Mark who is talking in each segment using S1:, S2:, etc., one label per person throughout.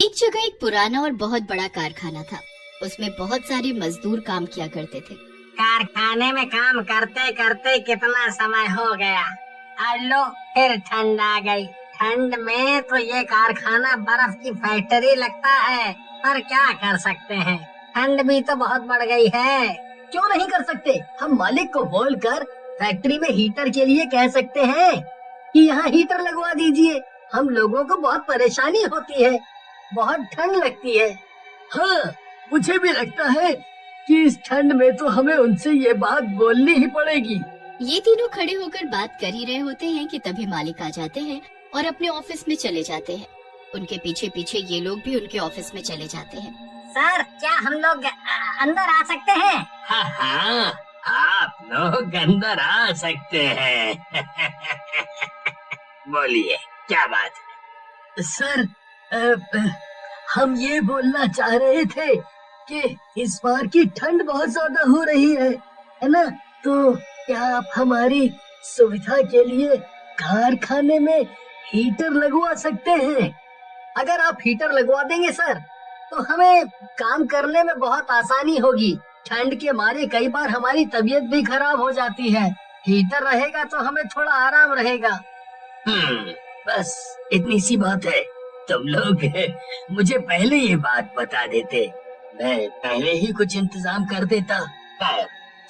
S1: एक जगह एक पुराना और बहुत बड़ा कारखाना था। उसमें बहुत सारे मजदूर काम किया करते थे।
S2: कारखाने में काम करते करते कितना समय हो गया। आज लो फिर ठंड आ गई। ठंड में तो ये कारखाना बर्फ की फैक्ट्री लगता है, पर क्या कर सकते हैं, ठंड भी तो बहुत बढ़ गई है।
S3: क्यों नहीं कर सकते? हम मालिक को बोलकर फैक्ट्री में हीटर के लिए कह सकते हैं कि यहाँ हीटर लगवा दीजिए। हम लोगों को बहुत परेशानी होती है, बहुत ठंड लगती है। हाँ, मुझे भी लगता है कि इस ठंड में तो हमें उनसे ये बात बोलनी ही पड़ेगी।
S1: ये तीनों खड़े होकर बात कर ही रहे होते हैं कि तभी मालिक आ जाते हैं और अपने ऑफिस में चले जाते हैं। उनके पीछे पीछे ये लोग भी उनके ऑफिस में चले जाते हैं।
S2: सर, क्या हम लोग अंदर आ सकते हैं?
S4: हाँ, आप लोग अंदर आ सकते हैं। बोलिए, क्या बात है?
S3: सर, हम ये बोलना चाह रहे थे कि इस बार की ठंड बहुत ज्यादा हो रही है ना? तो क्या आप हमारी सुविधा के लिए कारखाने में हीटर लगवा सकते हैं? अगर आप हीटर लगवा देंगे सर, तो हमें काम करने में बहुत आसानी होगी। ठंड के मारे कई बार हमारी तबीयत भी खराब हो जाती है। हीटर रहेगा तो हमें थोड़ा आराम रहेगा।
S4: बस इतनी सी बात है। तुम लोग मुझे पहले ये बात बता देते, मैं पहले ही कुछ इंतजाम कर देता।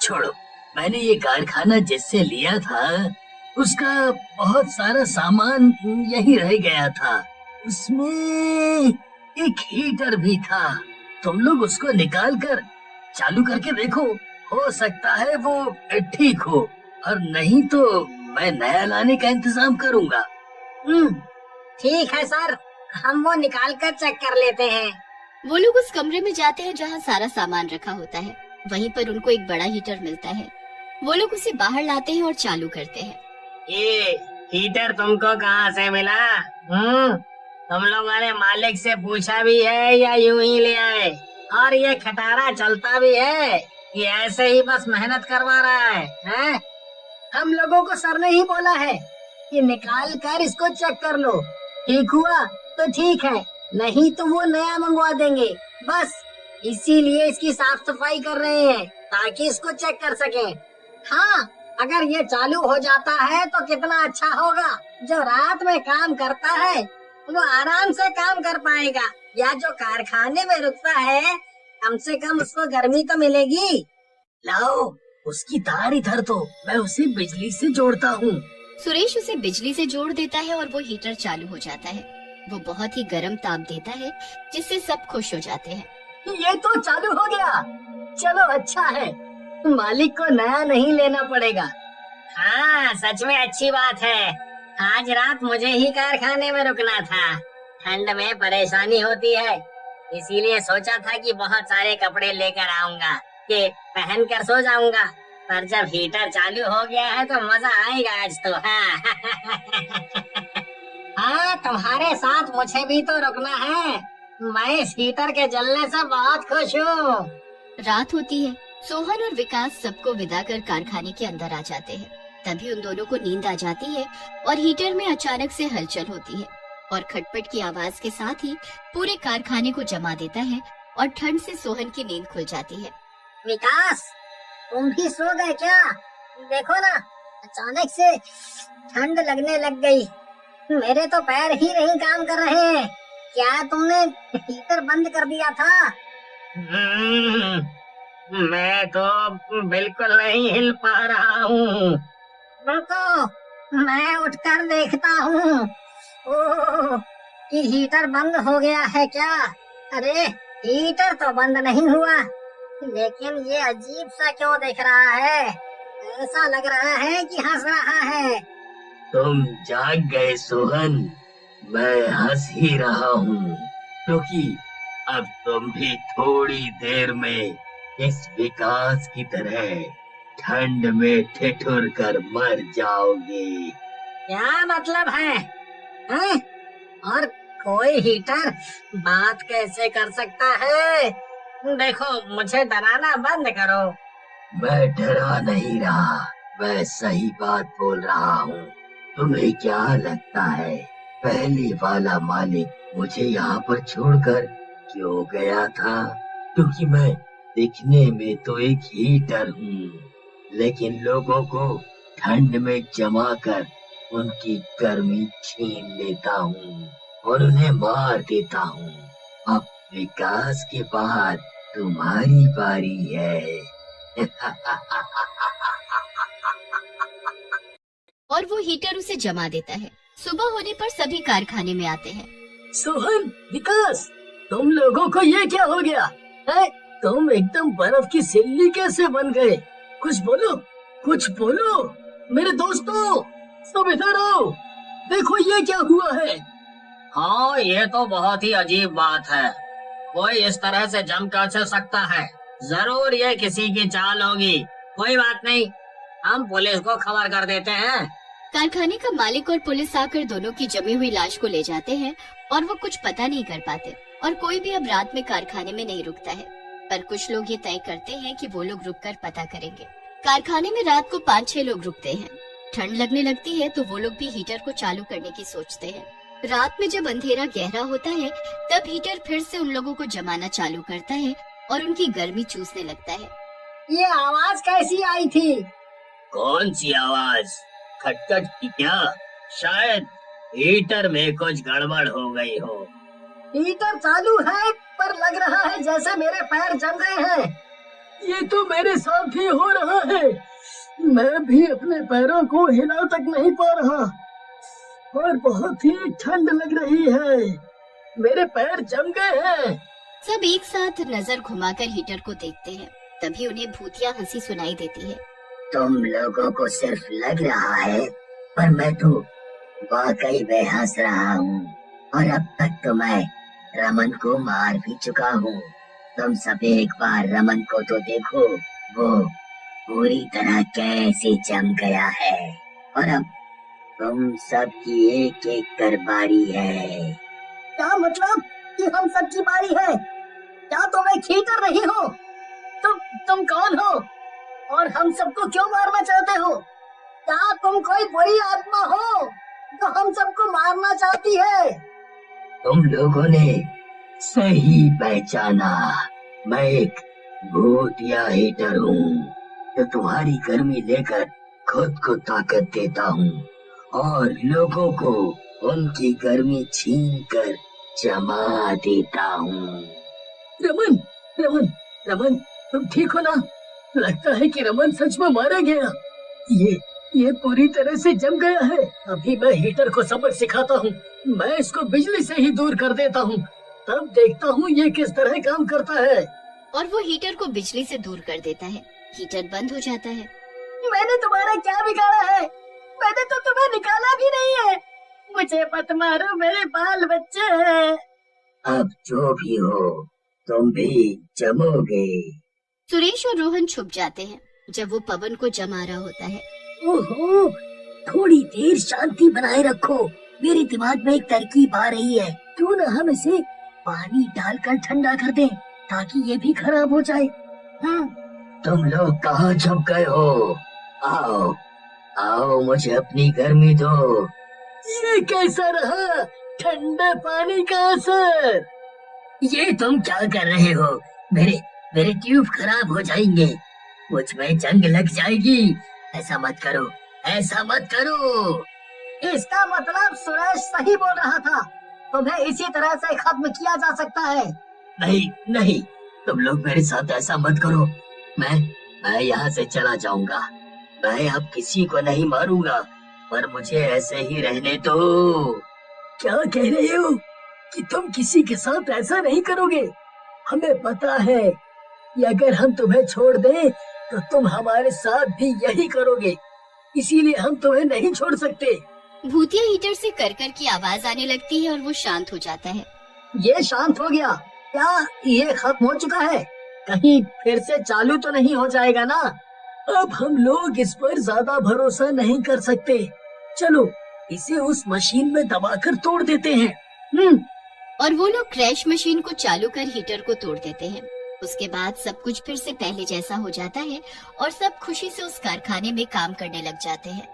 S4: छोड़ो, मैंने ये कारखाना जिससे लिया था उसका बहुत सारा सामान यहीं रह गया था। उसमें एक हीटर भी था। तुम लोग उसको निकाल कर चालू करके देखो, हो सकता है वो ठीक हो, और नहीं तो मैं नया लाने का इंतजाम करूंगा।
S2: ठीक है सर, हम वो निकाल कर चेक कर लेते हैं।
S1: वो लोग उस कमरे में जाते हैं जहाँ सारा सामान रखा होता है। वहीं पर उनको एक बड़ा हीटर मिलता है। वो लोग उसे बाहर लाते हैं और चालू करते हैं।
S2: ये हीटर तुमको कहाँ से मिला? तुम लोगों ने मालिक से पूछा भी है या यूं ही ले आए? और ये खटारा चलता भी है, ये ऐसे ही बस मेहनत करवा रहा है? हम लोगों को सर ने ही बोला है कि निकाल कर इसको चेक कर लो। ठीक हुआ तो ठीक है, नहीं तो वो नया मंगवा देंगे। बस इसीलिए इसकी साफ सफाई कर रहे हैं ताकि इसको चेक कर सकें। हाँ, अगर ये चालू हो जाता है तो कितना अच्छा होगा। जो रात में काम करता है वो आराम से काम कर पाएगा, या जो कारखाने में रुकता है कम से कम उसको गर्मी तो मिलेगी।
S3: लाओ उसकी तार इधर, तो मैं उसे बिजली से जोड़ता हूँ।
S1: सुरेश उसे बिजली से जोड़ देता है और वो हीटर चालू हो जाता है। वो बहुत ही गर्म ताप देता है जिससे सब खुश हो जाते हैं।
S3: ये तो चालू हो गया। चलो अच्छा है, मालिक को नया नहीं लेना पड़ेगा।
S2: हाँ, सच में अच्छी बात है। आज रात मुझे ही कारखाने में रुकना था। ठंड में परेशानी होती है, इसीलिए सोचा था कि बहुत सारे कपड़े लेकर आऊंगा कि पहन कर सो जाऊंगा। पर जब हीटर चालू हो गया है तो मजा आएगा आज तो। हाँ, तुम्हारे साथ मुझे भी तो रुकना है। मैं इस हीटर के जलने से बहुत खुश हूँ।
S1: रात होती है। सोहन और विकास सबको विदा कर कारखाने के अंदर आ जाते हैं। तभी उन दोनों को नींद आ जाती है और हीटर में अचानक से हलचल होती है और खटपट की आवाज के साथ ही पूरे कारखाने को जमा देता है और ठंड से सोहन की नींद खुल जाती है।
S2: विकास, तुम भी सो गए क्या? देखो ना, अचानक से ठंड लगने लग गई। मेरे तो पैर ही नहीं काम कर रहे हैं। क्या तुमने हीटर बंद कर दिया था?
S4: मैं तो बिल्कुल नहीं हिल पा रहा हूँ।
S2: रुको, मैं उठकर देखता हूँ। ओह, ये हीटर बंद हो गया है क्या? अरे, हीटर तो बंद नहीं हुआ, लेकिन ये अजीब सा क्यों दिख रहा है? ऐसा लग रहा है कि हंस रहा है।
S4: तुम जाग गए सोहन, मैं हंस ही रहा हूँ, क्योंकि अब तुम भी थोड़ी देर में इस विकास की तरह ठंड में ठिठुर कर मर जाओगे।
S2: क्या मतलब है? हैं? और कोई हीटर बात कैसे कर सकता है? देखो, मुझे डराना बंद करो।
S4: मैं डरा नहीं रहा, मैं सही बात बोल रहा हूँ। तुम्हें क्या लगता है पहले वाला मालिक मुझे यहाँ पर छोड़कर क्यों गया था? क्योंकि मैं दिखने में तो एक हीटर हूँ, लेकिन लोगों को ठंड में जमा कर उनकी गर्मी छीन लेता हूँ और उन्हें मार देता हूँ। अब विकास के बाद तुम्हारी बारी है।
S1: और वो हीटर उसे जमा देता है। सुबह होने पर सभी कारखाने में आते हैं।
S3: सोहन, विकास, तुम लोगों को ये क्या हो गया है? तुम एकदम बर्फ की सिल्ली कैसे बन गए? कुछ बोलो, कुछ बोलो। मेरे दोस्तों, सब इधर आओ, देखो ये क्या हुआ है।
S2: हाँ, ये तो बहुत ही अजीब बात है। कोई इस तरह से जम कैसे सकता है? जरूर ये किसी की चाल होगी। कोई बात नहीं, हम पुलिस को खबर कर देते हैं।
S1: कारखाने का मालिक और पुलिस आकर दोनों की जमी हुई लाश को ले जाते हैं और वो कुछ पता नहीं कर पाते और कोई भी अब रात में कारखाने में नहीं रुकता है। पर कुछ लोग ये तय करते हैं कि वो लोग रुककर पता करेंगे। कारखाने में रात को 5-6 लोग रुकते हैं। ठंड लगने लगती है तो वो लोग भी हीटर को चालू करने की सोचते हैं। रात में जब अंधेरा गहरा होता है तब हीटर फिर से उन लोगों को जमाना चालू करता है और उनकी गर्मी चूसने लगता है।
S3: ये आवाज कैसी आई थी?
S4: कौन सी आवाज? खटखट की क्या? शायद हीटर में कुछ गड़बड़ हो गई हो।
S3: हीटर चालू है पर लग रहा है जैसे मेरे पैर जम गए हैं। ये तो मेरे साथ भी हो रहा है। मैं भी अपने पैरों को हिला तक नहीं पा रहा और बहुत ही ठंड लग रही है। मेरे पैर जम गए हैं।
S1: सब एक साथ नजर घुमाकर हीटर को देखते हैं। तभी उन्हें भूतिया हंसी सुनाई देती है।
S4: तुम लोगों को सिर्फ लग रहा है, पर मैं तो वाकई में हंस रहा हूँ और अब तक तो मैं रमन को मार भी चुका हूँ। तुम सब एक बार रमन को तो देखो, वो पूरी तरह कैसे जम गया है और अब तुम सब की एक एक कर बारी है।
S3: क्या मतलब कि हम सब की बारी है? क्या तुम एक हीटर नहीं हो? तुम कौन हो और हम सबको क्यों मारना चाहते हो? क्या तुम कोई बुरी आत्मा हो जो हम सबको मारना चाहती है?
S4: तुम लोगों ने सही पहचाना। मैं एक भूतिया हीटर हूँ जो तुम्हारी गर्मी लेकर खुद को ताकत देता हूँ और लोगों को उनकी गर्मी छीन कर जमा देता हूँ।
S3: रमन, रमन, रमन, तुम ठीक हो ना? लगता है कि रमन सच में मारा गया। ये पूरी तरह से जम गया है। अभी मैं हीटर को सबक सिखाता हूँ। मैं इसको बिजली से ही दूर कर देता हूँ, तब देखता हूँ ये किस तरह काम करता है।
S1: और वो हीटर को बिजली से दूर कर देता है। हीटर बंद हो जाता है।
S3: मैंने तुम्हारा क्या बिगाड़ा है? मैंने तो तुम्हें निकाला भी नहीं है। मुझे मत मारो, मेरे बाल बच्चे हैं।
S4: अब जो भी हो, तुम भी जमोगे।
S1: सुरेश और रोहन छुप जाते हैं जब वो पवन को जमा रहा होता है।
S3: ओहो, थोड़ी देर शांति बनाए रखो। मेरे दिमाग में एक तरकीब आ रही है। क्यों न हम इसे पानी डालकर ठंडा कर दें ताकि ये भी खराब हो जाए।
S4: तुम लोग कहाँ छुप गए हो? आओ आओ, मुझे अपनी गर्मी दो।
S3: ये कैसा रहा ठंडे पानी का असर?
S4: ये तुम क्या कर रहे हो? मेरे ट्यूब खराब हो जाएंगे, मुझ में जंग लग जाएगी। ऐसा मत करो, ऐसा मत करो।
S3: इसका मतलब सुरेश सही बोल रहा था। तुम्हें इसी तरह से खत्म किया जा सकता है।
S4: नहीं नहीं, तुम लोग मेरे साथ ऐसा मत करो। मैं यहाँ से चला जाऊंगा। मैं अब किसी को नहीं मारूंगा, पर मुझे ऐसे ही रहने दो।
S3: क्या कह रहे हो कि तुम किसी के साथ ऐसा नहीं करोगे? हमें पता है कि अगर हम तुम्हें छोड़ दें तो तुम हमारे साथ भी यही करोगे, इसीलिए हम तुम्हें नहीं छोड़ सकते।
S1: भूतिया हीटर से करकर की आवाज आने लगती है और वो शांत हो जाता है।
S3: ये शांत हो गया? क्या ये खत्म हो चुका है? कहीं फिर से चालू तो नहीं हो जाएगा ना? अब हम लोग इस पर ज्यादा भरोसा नहीं कर सकते। चलो इसे उस मशीन में दबाकर तोड़ देते हैं।
S1: और वो लोग क्रैश मशीन को चालू कर हीटर को तोड़ देते हैं। उसके बाद सब कुछ फिर से पहले जैसा हो जाता है और सब खुशी से उस कारखाने में काम करने लग जाते हैं।